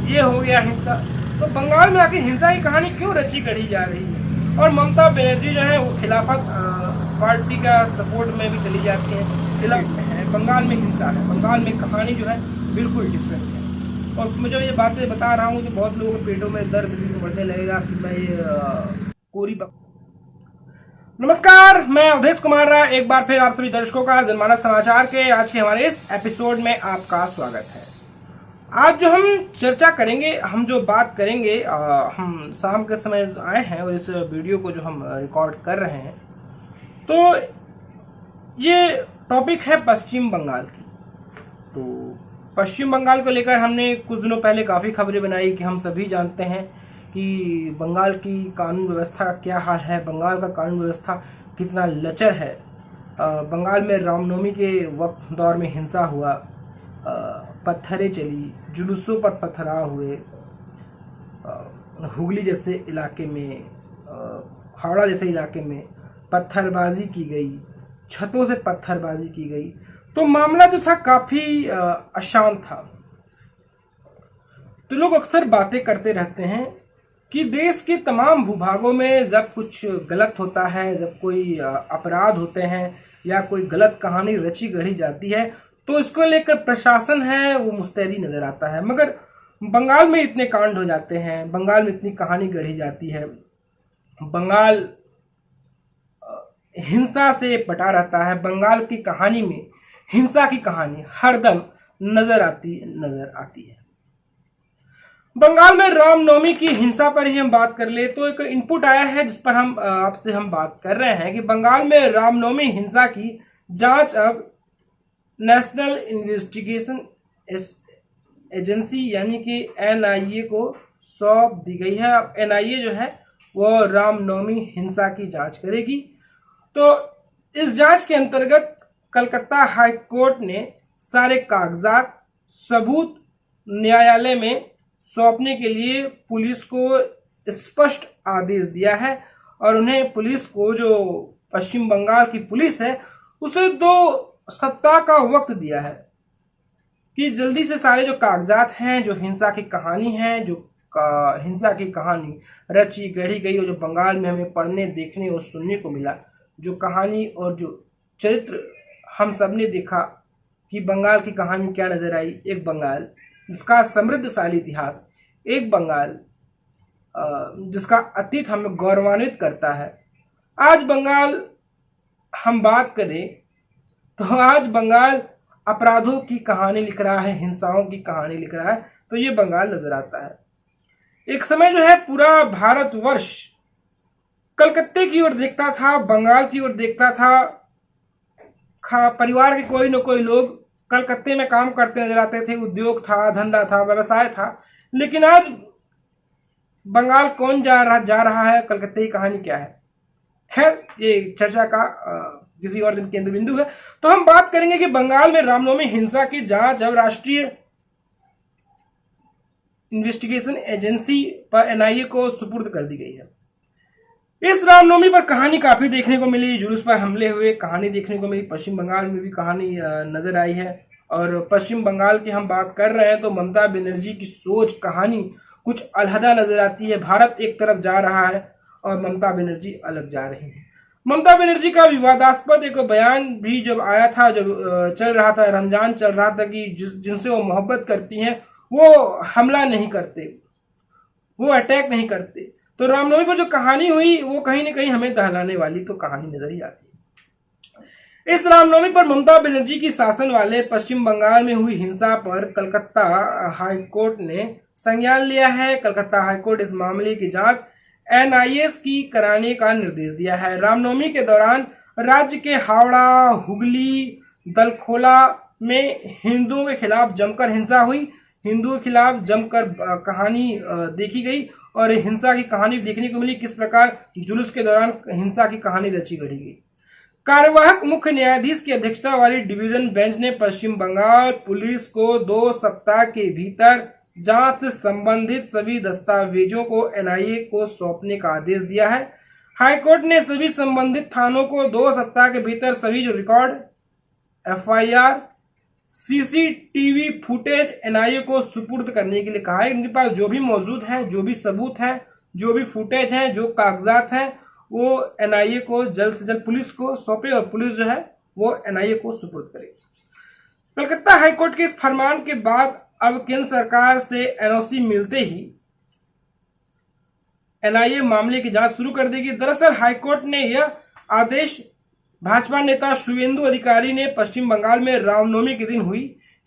ये हो गया हिंसा। तो बंगाल में आखिर हिंसा की कहानी क्यों रची गढ़ी जा रही है? और ममता बनर्जी जो है वो खिलाफत पार्टी का सपोर्ट में भी चली जाती है, खिलाफ है। बंगाल में हिंसा है, बंगाल में कहानी जो है बिल्कुल डिफरेंट है। और मुझे ये बातें बता रहा हूँ कि बहुत लोगों के पेटों में दर्द भी बढ़ने लगेगा कि मैं कोरी नमस्कार, मैं अवधेश कुमार राय एक बार फिर आप सभी दर्शकों का जनमानस समाचार के आज के हमारे इस एपिसोड में आपका स्वागत है। आज जो हम चर्चा करेंगे, हम जो बात करेंगे, हम शाम के समय आए हैं और इस वीडियो को जो हम रिकॉर्ड कर रहे हैं, तो ये टॉपिक है पश्चिम बंगाल की। तो पश्चिम बंगाल को लेकर हमने कुछ दिनों पहले काफ़ी खबरें बनाई कि हम सभी जानते हैं कि बंगाल की कानून व्यवस्था का क्या हाल है, बंगाल का कानून व्यवस्था कितना लचर है। बंगाल में रामनवमी के वक्त दौर में हिंसा हुआ, पत्थरें चली, जुलूसों पर पथराव हुए, हुगली जैसे इलाके में, हावड़ा जैसे इलाके में पत्थरबाजी की गई, छतों से पत्थरबाजी की गई। तो मामला जो था काफ़ी अशांत था। तो लोग अक्सर बातें करते रहते हैं कि देश के तमाम भूभागों में जब कुछ गलत होता है, जब कोई अपराध होते हैं या कोई गलत कहानी रची गढ़ी जाती है, तो इसको लेकर प्रशासन है वो मुस्तैदी नजर आता है। मगर बंगाल में इतने कांड हो जाते हैं, बंगाल में इतनी कहानी गढ़ी जाती है, बंगाल हिंसा से पटा रहता है। बंगाल की कहानी में हिंसा की कहानी हरदम नजर आती है। बंगाल में रामनवमी की हिंसा पर ही हम बात कर ले तो एक इनपुट आया है जिस पर हम आपसे बात कर रहे हैं कि बंगाल में रामनवमी हिंसा की जांच अब नेशनल इन्वेस्टिगेशन एजेंसी यानी कि एनआईए को सौंप दी गई है। अब एनआईए जो है वो रामनवमी हिंसा की जांच करेगी। तो इस जांच के अंतर्गत कलकत्ता हाई कोर्ट ने सारे कागजात सबूत न्यायालय में सौंपने के लिए पुलिस को स्पष्ट आदेश दिया है और उन्हें पुलिस को, जो पश्चिम बंगाल की पुलिस है, उसे 2 सप्ताह का वक्त दिया है कि जल्दी से सारे जो कागजात हैं, जो हिंसा की कहानी है, जो हिंसा की कहानी रची गढ़ी गई और जो बंगाल में हमें पढ़ने, देखने और सुनने को मिला, जो कहानी और जो चरित्र हम सब ने देखा कि बंगाल की कहानी क्या नजर आई। एक बंगाल जिसका समृद्धशाली इतिहास, एक बंगाल जिसका अतीत हमें गौरवान्वित करता है। आज बंगाल हम बात करें तो आज बंगाल अपराधों की कहानी लिख रहा है, हिंसाओं की कहानी लिख रहा है। तो ये बंगाल नजर आता है। एक समय जो है पूरा भारतवर्ष कलकत्ते की ओर देखता था, बंगाल की ओर देखता था। परिवार के कोई न कोई लोग कलकत्ते में काम करते नजर आते थे, उद्योग था, धंधा था, व्यवसाय था। लेकिन आज बंगाल कौन जा रहा है, कलकत्ते की कहानी क्या है? खैर, ये चर्चा का किसी और दिन केंद्र बिंदु है। तो हम बात करेंगे कि बंगाल में रामनवमी हिंसा की जांच अब राष्ट्रीय इन्वेस्टिगेशन एजेंसी पर एनआईए को सुपुर्द कर दी गई है। इस रामनवमी पर कहानी काफी देखने को मिली, जुलूस पर हमले हुए, कहानी देखने को मिली। पश्चिम बंगाल में भी कहानी नजर आई है। और पश्चिम बंगाल की हम बात कर रहे हैं तो ममता बनर्जी की सोच, कहानी कुछ अलहदा नजर आती है। भारत एक तरफ जा रहा है और ममता बनर्जी अलग जा रही है। ममता बनर्जी का विवादास्पद एक बयान भी जब आया था, जब चल रहा था, रमजान चल रहा था, कि जिनसे वो मोहब्बत करती हैं वो हमला नहीं करते, वो अटैक नहीं करते। तो रामनवमी पर जो कहानी हुई वो कहीं ना कहीं हमें दहलाने वाली तो कहानी नजर ही आती है। इस रामनवमी पर ममता बनर्जी की शासन वाले पश्चिम बंगाल में हुई हिंसा पर कलकत्ता हाई कोर्ट ने संज्ञान लिया है। कलकत्ता हाई कोर्ट इस मामले की जांच एनआईए की कराने का निर्देश दिया है। रामनवमी के दौरान राज्य के हावड़ा, हुगली, दलखोला में हिंदुओं के खिलाफ जमकर हिंसा हुई, हिंदुओं के खिलाफ जमकर कहानी देखी गई और हिंसा की कहानी देखने को मिली। किस प्रकार जुलूस के दौरान हिंसा की कहानी रची गढ़ी गई। कार्यवाहक मुख्य न्यायाधीश की अध्यक्षता वाली डिवीजन बेंच ने पश्चिम बंगाल पुलिस को 2 सप्ताह के भीतर जांच से संबंधित सभी दस्तावेजों को एनआईए को सौंपने का आदेश दिया है। हाईकोर्ट ने सभी संबंधित थानों को 2 सप्ताह के भीतर सभी जो record, FIR, CCTV footage NIA को सुपुर्द करने के लिए कहा है। इनके पास जो भी मौजूद है, जो भी सबूत है, जो भी फुटेज है, जो कागजात हैं, वो एनआईए को जल्द से जल्द पुलिस को सौंपे और पुलिस जो है वो एनआईए को सुपुर्द करेगी। कलकत्ता हाईकोर्ट के इस फरमान के बाद अब केंद्र सरकार से एनओसी मिलते ही एनआईए मामले की जांच शुरू कर देगी। दरअसल हाईकोर्ट ने यह आदेश भाजपा नेता शुवेंदु अधिकारी ने पश्चिम बंगाल में रामनवमी के दिन हुई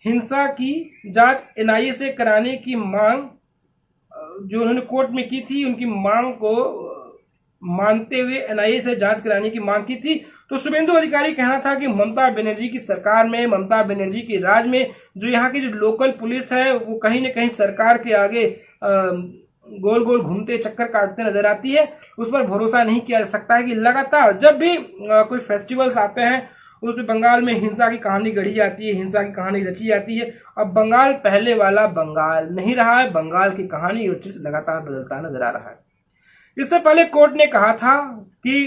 हिंसा की जांच एनआईए से कराने की मांग जो उन्होंने कोर्ट में की थी, उनकी मांग को मानते हुए एनआईए से जांच कराने की मांग की थी। तो शुवेंदु अधिकारी कहना था कि ममता बनर्जी की सरकार में, ममता बनर्जी के राज में जो यहाँ की जो लोकल पुलिस है वो कहीं न कहीं सरकार के आगे गोल गोल घूमते चक्कर काटते नजर आती है। उस पर भरोसा नहीं किया जा सकता है कि लगातार जब भी कोई फेस्टिवल्स आते हैं उसमें बंगाल में हिंसा की कहानी गढ़ी जाती है, हिंसा की कहानी रची जाती है। अब बंगाल पहले वाला बंगाल नहीं रहा है, बंगाल की कहानी और चित्र लगातार बदलता नजर आ रहा है। इससे पहले कोर्ट ने कहा था कि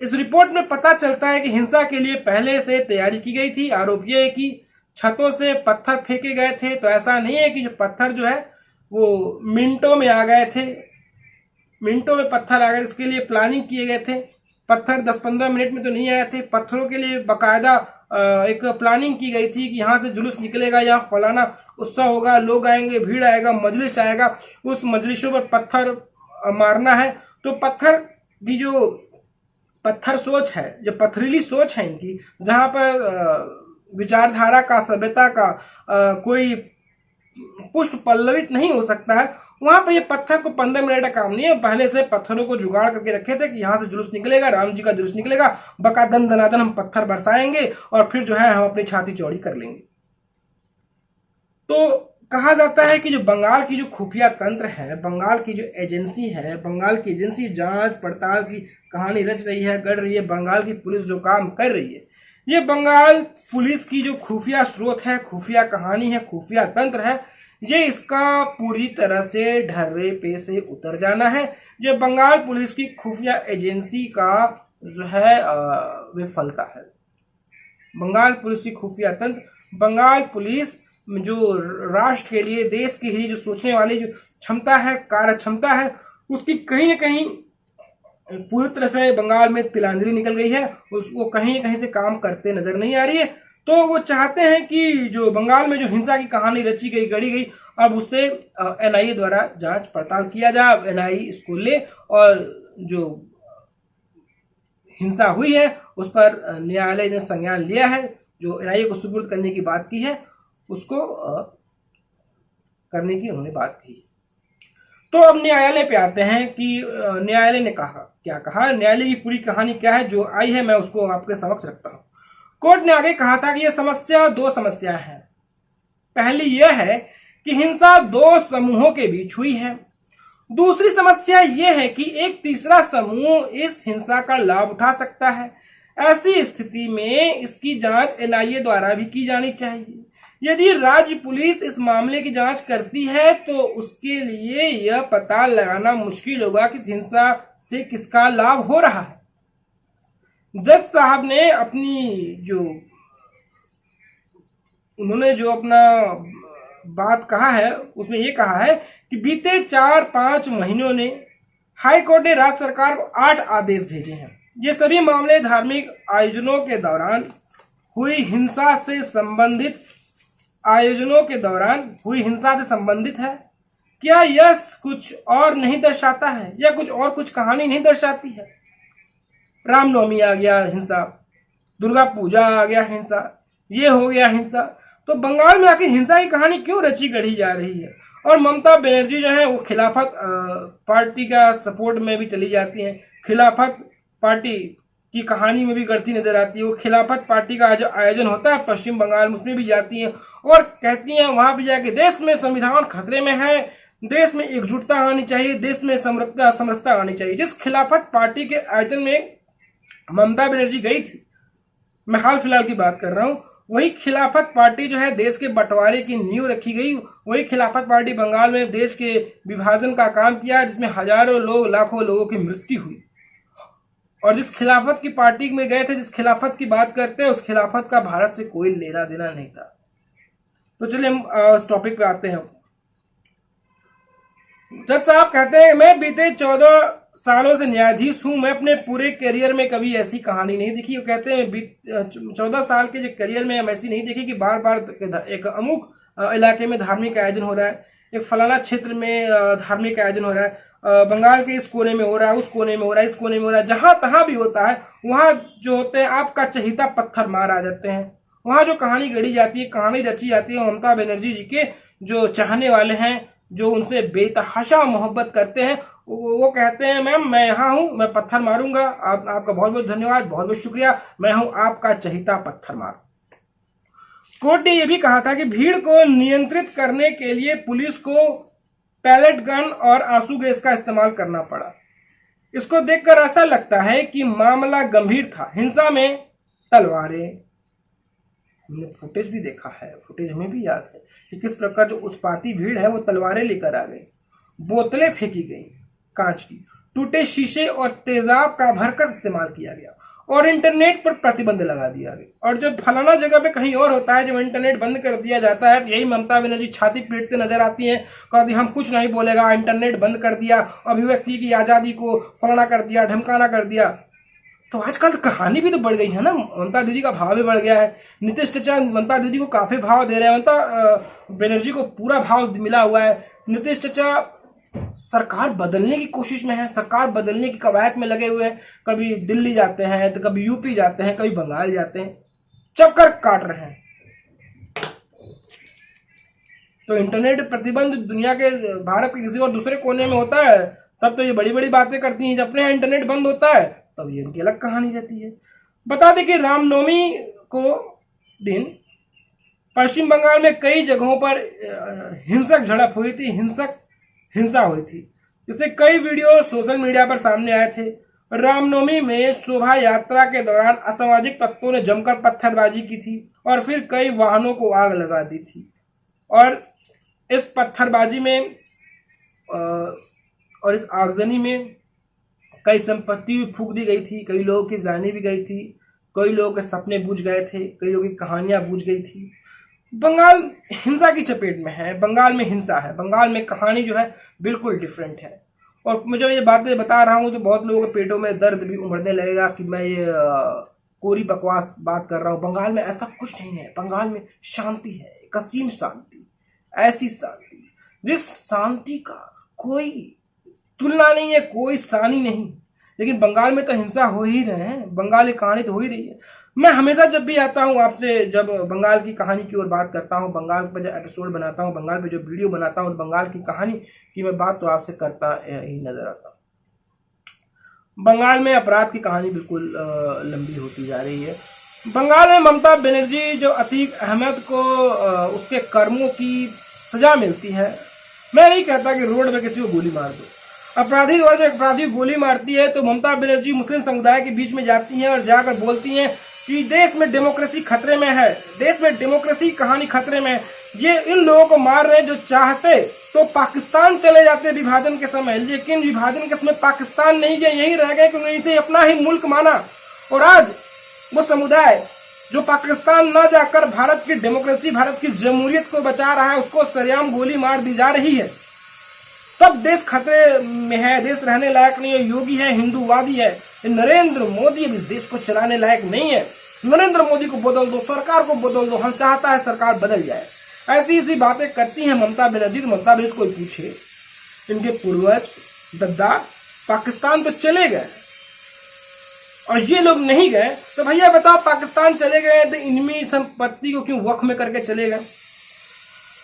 इस रिपोर्ट में पता चलता है कि हिंसा के लिए पहले से तैयारी की गई थी। आरोप यह है कि छतों से पत्थर फेंके गए थे, तो ऐसा नहीं है कि जो पत्थर जो है वो मिनटों में आ गए थे, मिनटों में पत्थर आ गए, इसके लिए प्लानिंग किए गए थे। पत्थर 10-15 मिनट में तो नहीं आए थे, पत्थरों के लिए बाकायदा एक प्लानिंग की गई थी कि यहाँ से जुलूस निकलेगा, यहाँ फलाना उत्सव होगा, लोग आएंगे, भीड़ आएगा, मजलिस आएगा, उस मजलिसों पर पत्थर मारना है। तो पत्थर की जो पत्थर सोच है, जो पथरीली सोच है इनकी, जहां पर विचारधारा का, सभ्यता का कोई पुष्प पल्लवित नहीं हो सकता है, वहां पर ये पत्थर को 15 मिनट का काम नहीं है। पहले से पत्थरों को जुगाड़ करके रखे थे कि यहां से जुलूस निकलेगा, राम जी का जुलूस निकलेगा, बकादन दनादन हम पत्थर बरसाएंगे और फिर जो है हम अपनी छाती चौड़ी कर लेंगे। तो कहा जाता है कि जो बंगाल की जो खुफिया तंत्र है, बंगाल की जो एजेंसी है, बंगाल की एजेंसी जांच पड़ताल की कहानी रच रही है, गढ़ रही है, बंगाल की पुलिस जो काम कर रही है, ये बंगाल पुलिस की जो खुफिया स्रोत है, खुफिया कहानी है, खुफिया तंत्र है, ये इसका पूरी तरह से ढर्रे पे से उतर जाना है। ये बंगाल पुलिस की खुफिया एजेंसी का जो है विफलता है। बंगाल पुलिस की खुफिया तंत्र, बंगाल पुलिस जो राष्ट्र के लिए, देश के लिए जो सोचने वाली जो क्षमता है, कार्य क्षमता है, उसकी कहीं न कहीं पूरी तरह से बंगाल में तिलांजलि निकल गई है। उसको कहीं न कहीं से काम करते नजर नहीं आ रही है। तो वो चाहते हैं कि जो बंगाल में जो हिंसा की कहानी रची गई, गढ़ी गई, अब उससे एनआईए द्वारा जांच पड़ताल किया जाए, एनआईए इसको ले और जो हिंसा हुई है उस पर न्यायालय ने संज्ञान लिया है, जो एनआईए को सुपुर्द करने की बात की है उसको करने की उन्होंने बात की। तो अब न्यायालय पे आते हैं कि न्यायालय ने कहा, क्या कहा, न्यायालय की पूरी कहानी क्या है जो आई है, मैं उसको आपके समक्ष रखता हूं। कोर्ट ने आगे कहा था कि यह समस्या दो समस्या है। पहली यह है कि हिंसा दो समूहों के बीच हुई है। दूसरी समस्या यह है कि एक तीसरा समूह इस हिंसा का लाभ उठा सकता है। ऐसी स्थिति में इसकी जांच एनआईए द्वारा भी की जानी चाहिए। यदि राज्य पुलिस इस मामले की जांच करती है तो उसके लिए यह पता लगाना मुश्किल होगा कि हिंसा से किसका लाभ हो रहा है। जज साहब ने उन्होंने जो अपना बात कहा है उसमें यह कहा है कि बीते 4-5 महीनों ने हाई कोर्ट ने राज्य सरकार को 8 आदेश भेजे हैं। ये सभी मामले धार्मिक आयोजनों के दौरान हुई हिंसा से संबंधित है। क्या यह कुछ और नहीं दर्शाता है या कुछ कहानी नहीं दर्शाती है? रामनवमी आ गया हिंसा, दुर्गा पूजा आ गया हिंसा, ये हो गया हिंसा। तो बंगाल में आखिर हिंसा की कहानी क्यों रची गढ़ी जा रही है? और ममता बनर्जी जो है वो खिलाफत पार्टी का सपोर्ट में भी चली जाती है, खिलाफत पार्टी की कहानी में भी गढ़ती नजर आती है। वो खिलाफत पार्टी का जो आयोजन होता है पश्चिम बंगाल में उसमें भी जाती हैं और कहती हैं वहां भी जाके देश में संविधान खतरे में है, देश में एकजुटता आनी चाहिए, देश में समरसता आनी चाहिए। जिस खिलाफत पार्टी के आयोजन में ममता बनर्जी गई थी, मैं हाल फिलहाल की बात कर रहा हूं, वही खिलाफत पार्टी जो है देश के बंटवारे की नींव रखी गई। वही खिलाफत पार्टी बंगाल में देश के विभाजन का काम किया जिसमें हजारों लोग, लाखों लोगों की मृत्यु हुई। और जिस खिलाफत की पार्टी में गए थे, जिस खिलाफत की बात करते हैं, उस खिलाफत का भारत से कोई लेना देना नहीं था। तो चलिए हम इस टॉपिक पे आते हैं। जज साहब कहते हैं, मैं बीते 14 सालों से न्यायाधीश हूं, मैं अपने पूरे करियर में कभी ऐसी कहानी नहीं देखी। वो कहते हैं 14 साल के जो करियर में हम ऐसी नहीं देखी कि बार बार एक अमुक इलाके में धार्मिक आयोजन हो रहा है, एक फलाना क्षेत्र में धार्मिक आयोजन हो रहा है, बंगाल के इस कोने में हो रहा है, उस कोने में हो रहा है, इस कोने में हो रहा है, जहां तहां भी होता है वहां जो होते हैं आपका चहीता पत्थर मार आ जाते हैं। वहां जो कहानी गढ़ी जाती है, कहानी रची जाती है, ममता बनर्जी जी के जो चाहने वाले हैं, जो उनसे बेतहाशा मोहब्बत करते हैं, वो कहते हैं मैम मैं यहाँ हूं, मैं पत्थर मारूंगा, आपका बहुत बहुत धन्यवाद, बहुत बहुत शुक्रिया, मैं हूं आपका चहीता पत्थर मार। कोर्ट ने यह भी कहा था कि भीड़ को नियंत्रित करने के लिए पुलिस को पैलेट गन और आंसू गैस का इस्तेमाल करना पड़ा। इसको देखकर ऐसा लगता है कि मामला गंभीर था। हिंसा में तलवारें, हमने फुटेज भी देखा है, फुटेज हमें भी याद है कि किस प्रकार जो उत्पाती भीड़ है वो तलवारें लेकर आ गई, बोतलें फेंकी गई कांच की, टूटे शीशे और तेजाब का भरकस इस्तेमाल किया गया और इंटरनेट पर प्रतिबंध लगा दिया गया। और जब फलाना जगह पे कहीं और होता है, जब इंटरनेट बंद कर दिया जाता है, तो यही ममता बनर्जी छाती पीटते नजर आती हैं, कहती हम कुछ नहीं बोलेगा, इंटरनेट बंद कर दिया, अभिव्यक्ति की आजादी को फलाना कर दिया, ढमकाना कर दिया। तो आजकल कहानी भी तो बढ़ गई है ना, ममता दीदी का भाव भी बढ़ गया है। नीतीश चाचा ममता दीदी को काफी भाव दे रहे हैं, ममता बनर्जी को पूरा भाव मिला हुआ है। नीतीश चाचा सरकार बदलने की कोशिश में है, सरकार बदलने की कवायद में लगे हुए हैं। कभी दिल्ली जाते हैं, तो कभी यूपी जाते हैं, कभी बंगाल जाते हैं, चक्कर काट रहे हैं। तो इंटरनेट प्रतिबंध दुनिया के, भारत के किसी और दूसरे कोने में होता है तब तो ये बड़ी बड़ी बातें करती हैं, जब अपने यहाँ इंटरनेट बंद होता है तब ये इनकी अलग कहानी रहती है। बता दें कि रामनवमी को दिन पश्चिम बंगाल में कई जगहों पर हिंसक झड़प हुई थी, हिंसा हुई थी, जिससे कई वीडियो सोशल मीडिया पर सामने आए थे। रामनवमी में शोभा यात्रा के दौरान असामाजिक तत्वों ने जमकर पत्थरबाजी की थी और फिर कई वाहनों को आग लगा दी थी। और इस पत्थरबाजी में और इस आगजनी में कई संपत्ति भी फूंक दी गई थी, कई लोगों की जानें भी गई थी, कई लोगों के सपने बुझ गए थे, कई लोगों की कहानियां बुझ गई थी। बंगाल हिंसा की चपेट में है, बंगाल में हिंसा है, बंगाल में कहानी जो है बिल्कुल डिफरेंट है। और मैं जब ये बातें बता रहा हूं तो बहुत लोगों के पेटों में दर्द भी उमड़ने लगेगा कि मैं ये कोरी बकवास बात कर रहा हूं। बंगाल में ऐसा कुछ नहीं है, बंगाल में शांति है, एक असीम शांति, ऐसी शांति जिस शांति का कोई तुलना नहीं है, कोई सानी नहीं। लेकिन बंगाल में तो हिंसा हो ही रहे हैं, बंगाल की कहानी तो हो ही रही है। मैं हमेशा जब भी आता हूं आपसे, जब बंगाल की कहानी की ओर बात करता हूं, बंगाल पर जो एपिसोड बनाता हूं, बंगाल पे जो वीडियो बनाता हूं, बंगाल की कहानी की मैं बात तो आपसे करता ही नजर आता हूं। बंगाल में अपराध की कहानी बिल्कुल लंबी होती जा रही है। बंगाल में ममता बनर्जी जो अतीक अहमद को उसके कर्मों की सजा मिलती है। मैं नहीं कहता कि रोड में किसी को गोली मार दो, अपराधी द्वारा जब अपराधी गोली मारती है तो ममता बनर्जी मुस्लिम समुदाय के बीच में जाती हैं और जाकर बोलती हैं कि देश में डेमोक्रेसी खतरे में है, देश में डेमोक्रेसी कहानी खतरे में है। ये इन लोगों को मार रहे हैं जो चाहते तो पाकिस्तान चले जाते विभाजन के समय, लेकिन विभाजन के समय पाकिस्तान नहीं गए, यही रह गए क्योंकि इसे अपना ही मुल्क माना। और आज वो समुदाय जो पाकिस्तान न जाकर भारत की डेमोक्रेसी, भारत की जमहूरियत को बचा रहा है, उसको सरेआम गोली मार दी जा रही है। तब देश खतरे में है, देश रहने लायक नहीं है। योगी है, हिंदूवादी है, नरेंद्र मोदी अब इस देश को चलाने लायक नहीं है। नरेंद्र मोदी को बदल दो, सरकार को बदल दो, हम चाहता है सरकार बदल जाए। ऐसी ऐसी बातें करती हैं ममता बनर्जी। तो ममता बनर्जी कोई पूछे, इनके पूर्वज दद्दा पाकिस्तान तो चले गए और ये लोग नहीं गए, तो भैया बताओ पाकिस्तान चले गए तो इनमी संपत्ति को क्यों वक्फ में करके चले गए?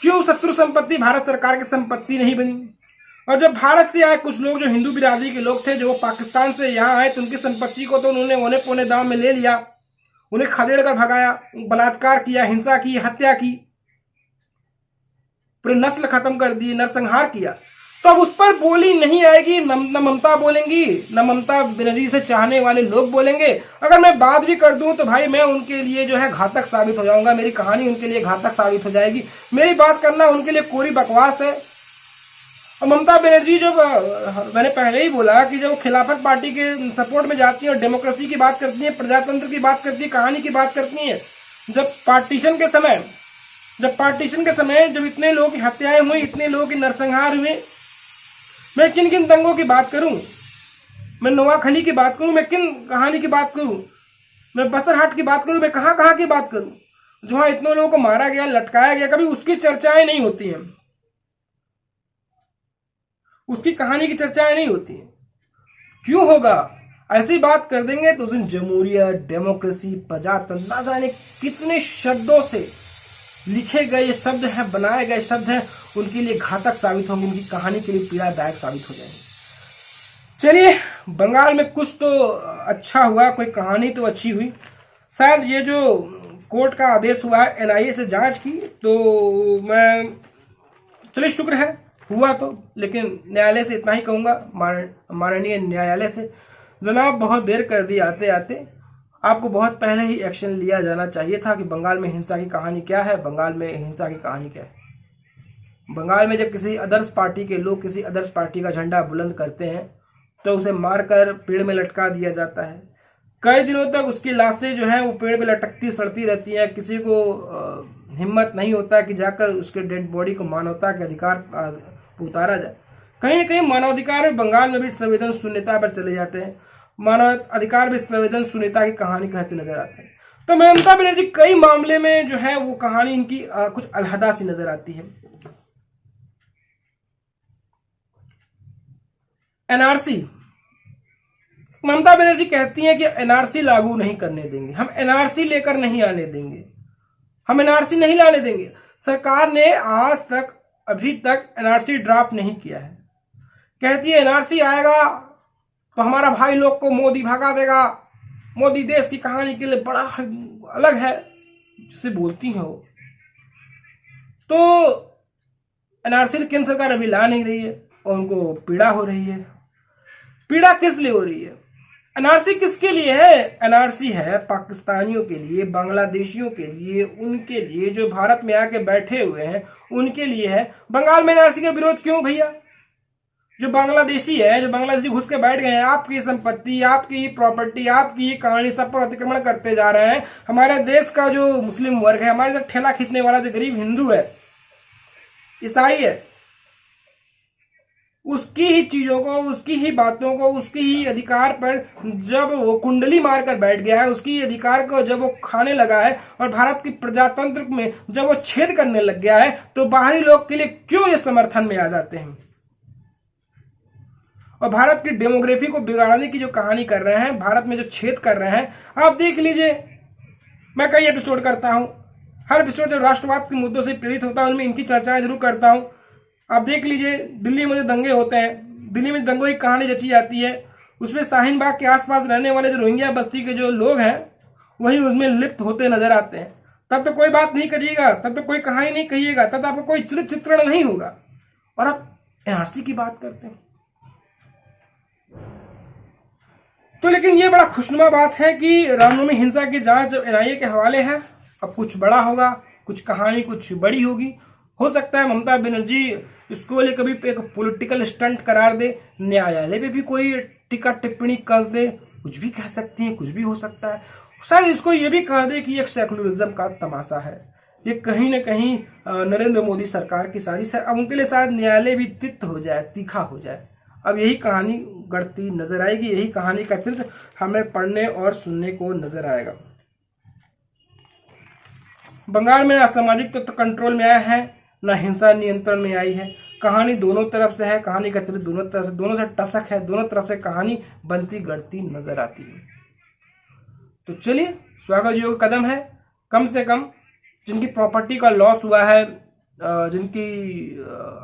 क्यों शत्रु संपत्ति भारत सरकार की संपत्ति नहीं बनी? और जब भारत से आए कुछ लोग जो हिंदू बिरादरी के लोग थे, जो वो पाकिस्तान से यहाँ आए, तो उनकी संपत्ति को तो उन्होंने औने पौने दाम में ले लिया, उन्हें खदेड़ कर भगाया, बलात्कार किया, हिंसा की, हत्या की, पूरी नस्ल खत्म कर दी, नरसंहार किया। तो अब उस पर बोली नहीं आएगी, न ममता बोलेंगी, न ममता बनर्जी से चाहने वाले लोग बोलेंगे। अगर मैं बात भी कर दूं तो भाई मैं उनके लिए जो है घातक साबित हो जाऊंगा, मेरी कहानी उनके लिए घातक साबित हो जाएगी। मेरी बात करना उनके लिए कोरी बकवास है। और ममता बनर्जी जो मैंने पहले ही बोला कि जब खिलाफत पार्टी के सपोर्ट में जाती है और डेमोक्रेसी की बात करती है, प्रजातंत्र की बात करती है, कहानी की बात करती है, जब पार्टीशन के समय जब पार्टीशन के समय जब इतने लोगों की हत्याएं हुई, इतने लोगों के नरसंहार हुए, मैं किन किन दंगों की बात करूं, मैं नोआखली की बात करूं, मैं किन कहानी की बात करूं, मैं बसरहाट की बात करूं, मैं कहां कहां की बात करूं, जहां इतने लोगों को मारा गया, लटकाया गया, कभी उसकी चर्चाएं नहीं होती हैं, उसकी कहानी की चर्चाएं नहीं होती हैं। क्यों होगा? ऐसी बात कर देंगे तो उस दिन जमहूरियत, डेमोक्रेसी, प्रजातंत्र, ना जाने कितने शब्दों से लिखे गए शब्द हैं, बनाए गए शब्द हैं, उनके लिए घातक साबित होंगे, उनकी कहानी के लिए पीड़ादायक साबित हो जाएंगे। चलिए, बंगाल में कुछ तो अच्छा हुआ, कोई कहानी तो अच्छी हुई। शायद ये जो कोर्ट का आदेश हुआ है एनआईए से जांच की, तो मैं चलिए शुक्र है हुआ तो, लेकिन न्यायालय से इतना ही कहूंगा, माननीय न्यायालय से, जनाब बहुत देर कर दी आते आते, आपको बहुत पहले ही एक्शन लिया जाना चाहिए था कि बंगाल में हिंसा की कहानी क्या है, बंगाल में हिंसा की कहानी क्या है। बंगाल में जब किसी अदर्स पार्टी के लोग किसी अदर्स पार्टी का झंडा बुलंद करते हैं तो उसे मारकर पेड़ में लटका दिया जाता है। कई दिनों तक उसकी लाशें जो है वो पेड़ में लटकती सड़ती रहती हैं। किसी को हिम्मत नहीं होता कि जाकर उसके डेड बॉडी को मानवता के अधिकार उतारा जाए। कहीं ना कहीं मानवाधिकार बंगाल में भी संवेदन शून्यता पर चले जाते हैं, मानव अधिकार भी संवेदन शून्यता की कहानी कहते नजर आते हैं। तो ममता बनर्जी कई मामले में जो है वो कहानी इनकी कुछ अलहदा सी नजर आती है। एनआरसी, ममता बनर्जी कहती हैं कि एनआरसी लागू नहीं करने देंगे, हम एनआरसी लेकर नहीं आने देंगे, हम एनआरसी नहीं लाने देंगे। सरकार ने आज तक अभी तक एनआरसी ड्राफ्ट नहीं किया है। कहती है एनआरसी आएगा तो हमारा भाई लोग को मोदी भगा देगा, मोदी देश की कहानी के लिए बड़ा अलग है, जिसे बोलती है वो। तो एनआरसी तो केंद्र सरकार अभी ला नहीं रही है और उनको पीड़ा हो रही है। पीड़ा किस लिए हो रही है? एनआरसी किसके लिए है? एनआरसी है पाकिस्तानियों के लिए, बांग्लादेशियों के लिए, उनके लिए जो भारत में आके बैठे हुए हैं उनके लिए है। बंगाल में एनआरसी का विरोध क्यों भैया? जो बांग्लादेशी है, जो बांग्लादेशी घुस के बैठ गए हैं, आपकी संपत्ति, आपकी प्रॉपर्टी, आपकी कहानी सब पर अतिक्रमण करते जा रहे हैं। हमारे देश का जो मुस्लिम वर्ग है, हमारे जो ठेला खींचने वाला जो गरीब हिंदू है, ईसाई है, उसकी ही चीजों को, उसकी ही बातों को, उसकी ही अधिकार पर जब वो कुंडली मारकर बैठ गया है, उसकी अधिकार को जब वो खाने लगा है और भारत की प्रजातंत्र में जब वो छेद करने लग गया है, तो बाहरी लोग के लिए क्यों ये समर्थन में आ जाते हैं और भारत की डेमोग्राफी को बिगाड़ने की जो कहानी कर रहे हैं, भारत में जो छेद कर रहे हैं। आप देख लीजिए, मैं कई एपिसोड करता हूं, हर एपिसोड जब राष्ट्रवाद के मुद्दों से प्रेरित होता है उनमें इनकी चर्चाएं जरूर करता हूं। आप देख लीजिए, दिल्ली में जो दंगे होते हैं, दिल्ली में दंगों की कहानी रची जाती है, उसमें शाहीन बाग के आसपास रहने वाले जो रोहिंग्या बस्ती के जो लोग हैं वही उसमें लिप्त होते नजर आते हैं। तब तो कोई बात नहीं करिएगा, तब तो कोई कहानी नहीं कहिएगा, तब तो आपको कोई चित्रण नहीं होगा, और आप एनआरसी की बात करते हैं। तो लेकिन ये बड़ा खुशनुमा बात है कि रामनवमी हिंसा की जांच एनआईए के हवाले है। अब कुछ बड़ा होगा, कुछ कहानी कुछ बड़ी होगी। हो सकता है ममता बनर्जी इसको ले कभी एक पॉलिटिकल स्टंट करार दे, न्यायालय पे भी कोई टिक्का टिप्पणी कस दे, कुछ भी कह सकती है, कुछ भी हो सकता है। शायद इसको ये भी कह दे कि एक सेकुलरिज्म का तमाशा है, ये कहीं ना कहीं नरेंद्र मोदी सरकार की साजिश है। अब उनके लिए शायद न्यायालय भी तिक्त हो जाए, तीखा हो जाए। अब यही कहानी गढ़ती नजर आएगी, यही कहानी का चित्र हमें पढ़ने और सुनने को नजर आएगा। बंगाल में असामाजिक तत्व कंट्रोल में आया है, ना हिंसा नियंत्रण में आई है। कहानी दोनों तरफ से है, कहानी का चरित्र दोनों तरफ से, दोनों से टसक है, दोनों तरफ से कहानी बनती गढ़ती नजर आती है। तो चलिए, स्वागत योग्य कदम है। कम से कम जिनकी प्रॉपर्टी का लॉस हुआ है, जिनकी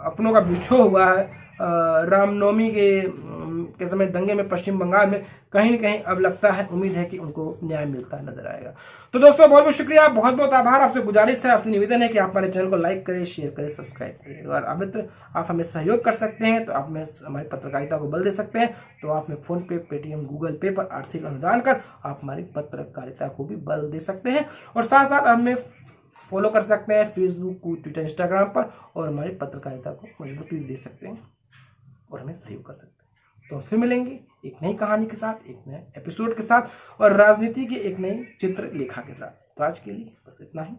अपनों का बिछो हुआ है रामनवमी के समय दंगे में पश्चिम बंगाल में, कहीं न कहीं अब लगता है, उम्मीद है कि उनको न्याय मिलता नजर आएगा। तो दोस्तों, बहुत बहुत शुक्रिया, बहुत बहुत आभार। आपसे गुजारिश है, आपसे निवेदन है कि आप हमारे चैनल को लाइक करें, शेयर करें, सब्सक्राइब करें। और अब मित्र आप हमें सहयोग कर सकते हैं, तो आप में हमारी पत्रकारिता को बल दे सकते हैं। तो आप में फोन पे, पेटीएम, गूगल पे पर आर्थिक अनुदान कर आप हमारी पत्रकारिता को भी बल दे सकते हैं। और साथ साथ हमें फॉलो कर सकते हैं फेसबुक, ट्विटर, इंस्टाग्राम पर, और हमारी पत्रकारिता को मजबूती दे सकते हैं और हमें सहयोग कर सकते हैं। तो हम फिर मिलेंगे एक नई कहानी के साथ, एक नए एपिसोड के साथ, और राजनीति की एक नई चित्र लेखा के साथ। तो आज के लिए बस इतना ही।